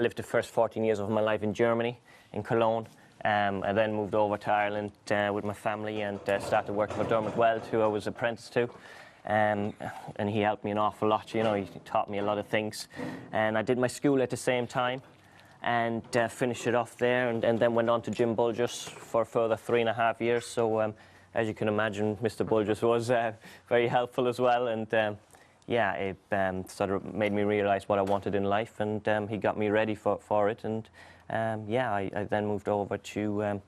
I lived the first 14 years of my life in Germany, in Cologne. I then moved over to Ireland with my family and started working for Dermot Weld, who I was apprenticed to. And he helped me an awful lot, you know, he taught me a lot of things. And I did my school at the same time and finished it off there, and then went on to Jim Bulgers for a further 3.5 years. So as you can imagine, Mr. Bulgers was very helpful as well, and yeah, it sort of made me realise what I wanted in life, and he got me ready for it. And yeah, I then moved over to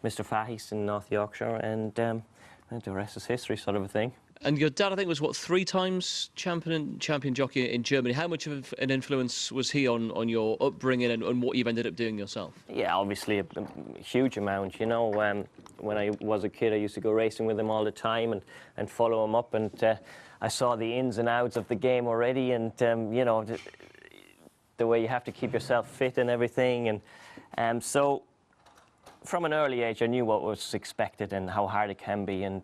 Mr. Fahey's in North Yorkshire, and the rest is history, sort of a thing. And your dad, I think, was, what, 3 times champion jockey in Germany. How much of an influence was he on your upbringing and what you've ended up doing yourself? Yeah, obviously a huge amount, you know. When I was a kid, I used to go racing with him all the time and follow him up, and I saw the ins and outs of the game already, and you know, the way you have to keep yourself fit and everything. And so from an early age, I knew what was expected and how hard it can be, and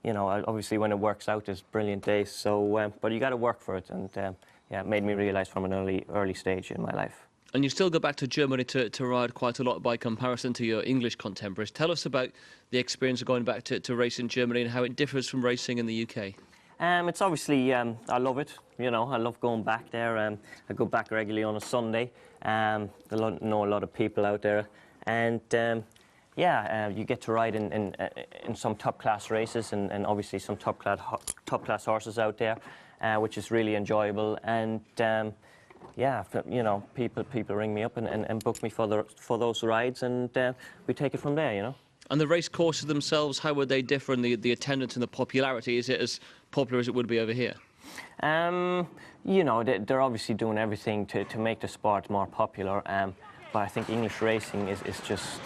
you know, obviously when it works out, there's brilliant days. So, but you got to work for it, and yeah, it made me realise from an early stage in my life. And you still go back to Germany to ride quite a lot by comparison to your English contemporaries. Tell us about the experience of going back to race in Germany and how it differs from racing in the UK. It's obviously, I love it, you know, I love going back there. I go back regularly on a Sunday. I know a lot of people out there, and yeah, you get to ride in some top-class races, and obviously some top-class horses out there, which is really enjoyable. And yeah, you know, people ring me up and book me for those rides, and we take it from there, you know. And the race courses themselves, how would they differ in the attendance and the popularity? Is it as popular as it would be over here? You know, they're obviously doing everything to make the sport more popular, but I think English racing is just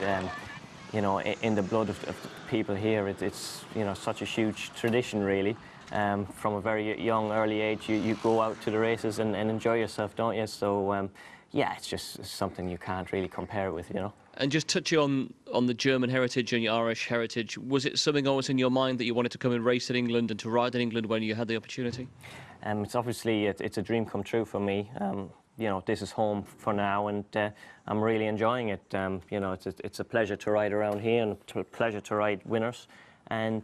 you know, in the blood of the people here. It's you know, such a huge tradition, really. From a very young, early age, you go out to the races and enjoy yourself, don't you? So yeah, it's just something you can't really compare it with, you know. And just touching on the German heritage and your Irish heritage, was it something always in your mind that you wanted to come and race in England and to ride in England when you had the opportunity? It's obviously it's a dream come true for me. You know, this is home for now, and I'm really enjoying it. You know, it's a pleasure to ride around here, and a pleasure to ride winners, and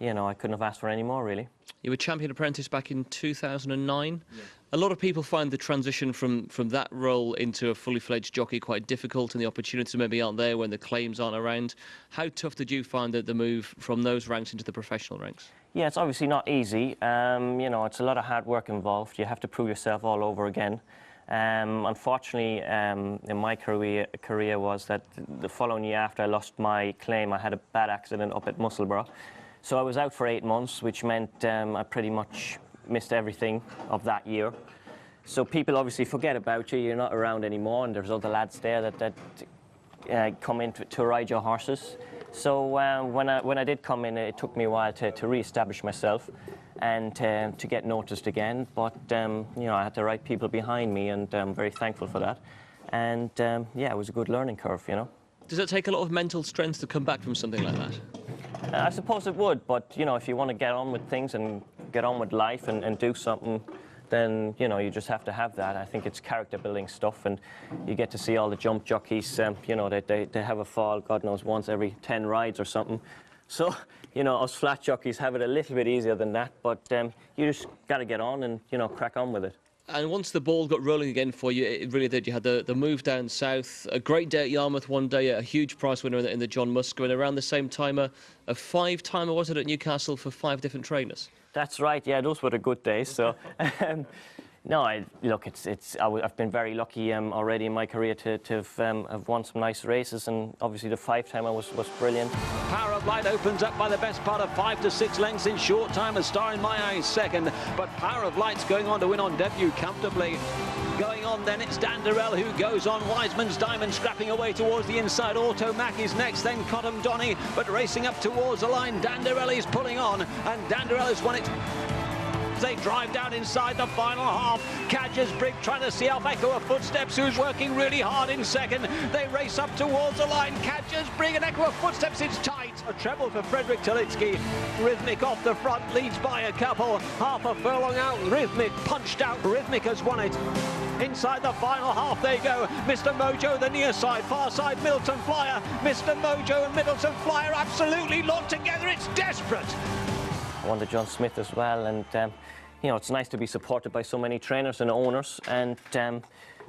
you know, I couldn't have asked for any more, really. You were champion apprentice back in 2009. Yeah. A lot of people find the transition from that role into a fully fledged jockey quite difficult, and the opportunities maybe aren't there when the claims aren't around. How tough did you find the move from those ranks into the professional ranks? Yeah, it's obviously not easy. You know, it's a lot of hard work involved. You have to prove yourself all over again. Unfortunately, in my career was that the following year after I lost my claim, I had a bad accident up at Musselburgh. So I was out for 8 months, which meant I pretty much missed everything of that year. So people obviously forget about you, you're not around anymore, and there's other lads there that come in to ride your horses. So when I did come in, it took me a while to re-establish myself and to get noticed again. But you know, I had the right people behind me, and I'm very thankful for that. And yeah, it was a good learning curve, you know. Does it take a lot of mental strength to come back from something like that? I suppose it would, but you know, if you want to get on with things and get on with life and do something, then you know, you just have to have that. I think it's character building stuff, and you get to see all the jump jockeys, you know, they have a fall, God knows, once every 10 rides or something. So, you know, us flat jockeys have it a little bit easier than that, but you just got to get on and, you know, crack on with it. And once the ball got rolling again for you, it really did. You had the move down south, a great day at Yarmouth one day, a huge prize winner in the John Musker, and around the same time a 5-timer, was it, at Newcastle for 5 different trainers? That's right, yeah, those were the good days. So, no, look, I've been very lucky already in my career to have won some nice races, and obviously the 5-timer was brilliant. Power of Light opens up by the best part of 5 to 6 lengths in short time. A Star in My Eyes second, but Power of Light's going on to win on debut comfortably. Going on then, it's Dan Durrell who goes on. Wiseman's Diamond scrapping away towards the inside. Automac is next, then Cottam Donny, but racing up towards the line. Dan Durrell is pulling on, and Dan Durrell has won it. They drive down inside the final half. Cadgersbrigg trying to see off Echo of Footsteps, who's working really hard in second. They race up towards the line. Cadgersbrigg and Echo of Footsteps, it's tight. A treble for Freddy Tylicki. Rhythmic off the front, leads by a couple. Half a furlong out, Rhythmic punched out. Rhythmic has won it. Inside the final half they go. Mr. Mojo, the near side, far side, Middleton Flyer. Mr. Mojo and Middleton Flyer absolutely locked together. It's desperate. I won the John Smith as well, and you know, it's nice to be supported by so many trainers and owners, and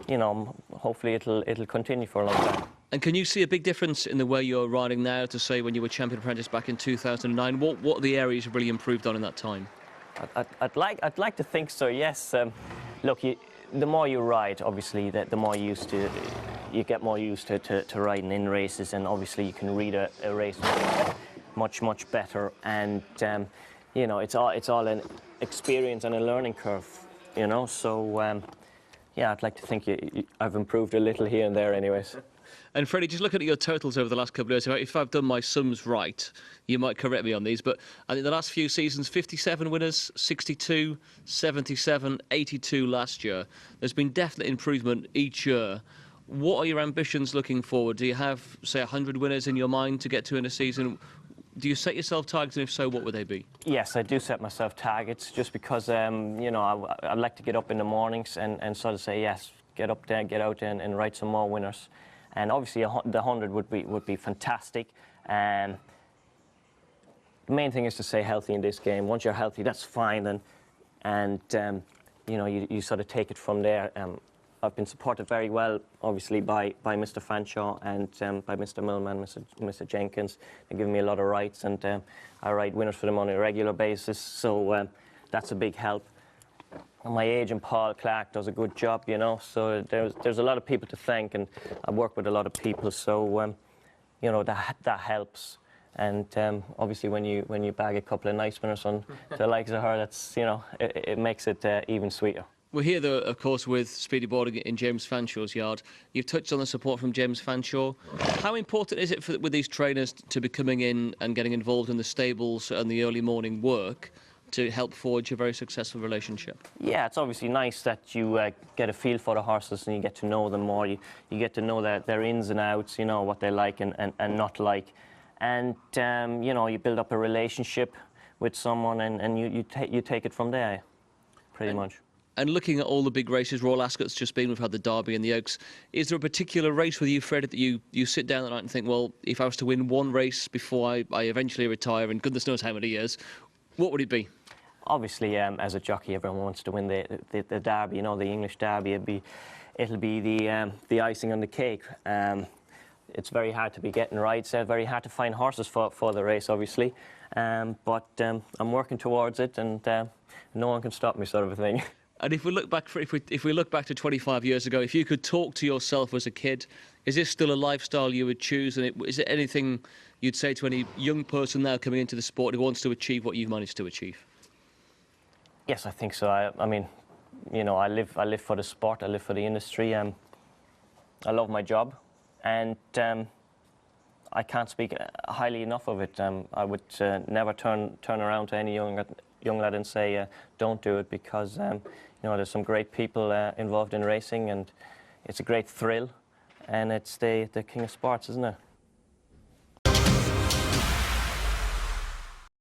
you know, hopefully it'll continue for a long time. And can you see a big difference in the way you're riding now to, say, when you were champion apprentice back in 2009? What are the areas you've really improved on in that time? I'd like to think so, yes. Look, the more you ride, obviously, the more you get more used to riding in races, and obviously you can read a race much better. And you know, it's all an experience and a learning curve, you know. So yeah, I'd like to think I've improved a little here and there, anyways. And Freddie, just looking at your totals over the last couple of years, if I've done my sums right, you might correct me on these, but I think the last few seasons, 57 winners, 62, 77, 82 last year. There's been definite improvement each year. What are your ambitions looking forward? Do you have, say, 100 winners in your mind to get to in a season? Do you set yourself targets, and if so, what would they be? Yes, I do set myself targets, just because you know, I like to get up in the mornings and sort of say, yes, get up there, get out there and ride some more winners. And obviously the 100 would be fantastic. The main thing is to stay healthy in this game. Once you're healthy, that's fine, and you know, you sort of take it from there. I've been supported very well, obviously, by Mr. Fanshawe and by Mr. Millman, Mr. Jenkins. They give me a lot of rights, and I ride winners for them on a regular basis, so that's a big help. And my agent, Paul Clark, does a good job, you know, so there's a lot of people to thank, and I work with a lot of people, so you know, that helps. And obviously when you bag a couple of nice winners on the likes of her, that's, you know, it makes it even sweeter. We're here, though, of course, with Speedy Boarding in James Fanshawe's yard. You've touched on the support from James Fanshawe. How important is it with these trainers to be coming in and getting involved in the stables and the early morning work to help forge a very successful relationship? Yeah, it's obviously nice that you get a feel for the horses and you get to know them more. You get to know their ins and outs, you know, what they like and not like. And, you know, you build up a relationship with someone, and you take it from there, pretty much. And looking at all the big races, Royal Ascot's just been, we've had the Derby and the Oaks. Is there a particular race with you, Fred, that you sit down at night and think, well, if I was to win one race before I eventually retire, in goodness knows how many years, what would it be? Obviously, as a jockey, everyone wants to win the Derby, you know, the English Derby. It'll be the icing on the cake. It's very hard to be getting rights, very hard to find horses for the race, obviously. But I'm working towards it, and no one can stop me, sort of a thing. And if we look back, if we look back to 25 years ago, if you could talk to yourself as a kid, is this still a lifestyle you would choose? And is it anything you'd say to any young person now coming into the sport who wants to achieve what you've managed to achieve? Yes, I think so. I mean, you know, I live for the sport. I live for the industry. I love my job, and I can't speak highly enough of it. I would never turn around to any young lad and say don't do it, because you know, there's some great people involved in racing, and it's a great thrill, and it's the king of sports, isn't it?